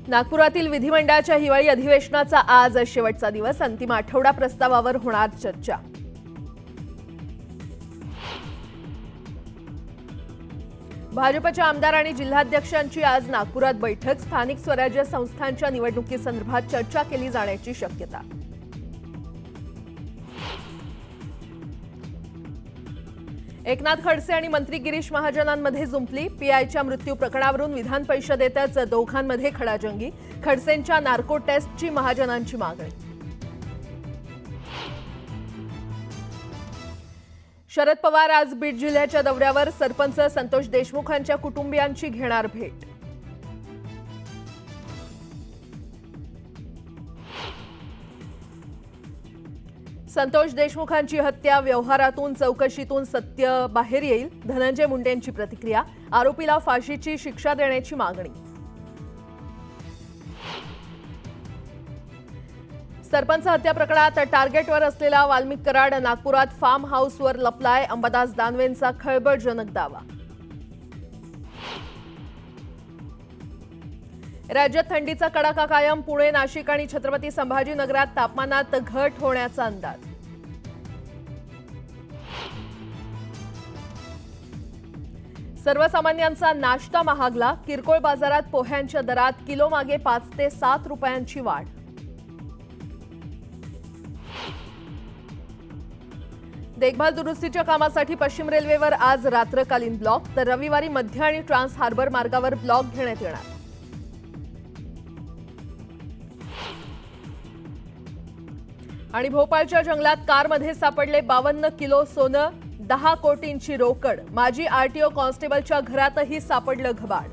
नागपुरातील विधिमंडळाच्या हिवाळी अधिवेशनाचा आज शेवटचा दिवस. अंतिम आठवडा प्रस्तावावर होणार चर्चा. भाजपच्या आमदार आणि जिल्हाध्यक्षांची आज नागपुरात बैठक. स्थानिक स्वराज्य संस्थांच्या निवडणुकीसंदर्भात चर्चा केली जाण्याची शक्यता. एकनाथ खडसे आणि मंत्री गिरीश महाजनांमध्ये जुंपली. पीआयच्या मृत्यू प्रकरणावरून विधान परिषदेतच दोघांमध्ये खडाजंगी. खडसेंच्या नार्को टेस्टची महाजनांची मागणी. शरद पवार आज बीड जिल्ह्याच्या दौऱ्यावर. सरपंच संतोष देशमुखांच्या कुटुंबियांची घेणार भेट. संतोष देशमुखांची हत्या व्यवहारातून चौकशीतून सत्य बाहेर येईल. धनंजय मुंडेंची प्रतिक्रिया. आरोपीला फाशीची शिक्षा देण्याची मागणी. सरपंच हत्या प्रकरणात टार्गेटवर असलेला वाल्मिक कराड नागपुरात फार्म हाऊसवर लपलाय. अंबादास दानवेंचा खळबळजनक दावा. राज्यात थंडीचा कडाका कायम. पुणे, नाशिक आणि छत्रपती संभाजीनगरात तापमानात घट होण्याचा अंदाज. सर्वसामान्यांचा नाश्ता महागला. किरकोळ बाजारात पोह्यांच्या दरात किलोमागे 5 ते 7 रुपयांची वाढ. देखभाल दुरुस्तीच्या कामासाठी पश्चिम रेल्वेवर आज रात्रकालीन ब्लॉक. तर रविवारी मध्य आणि ट्रान्स हार्बर मार्गावर ब्लॉक घेण्यात येणार. आणि भोपाळच्या जंगलात कारमध्ये सापडले 52 किलो सोनं. 10 कोटींची रोकड. माजी आरटीओ कॉन्स्टेबलच्या घरातही सापडलं घबाड.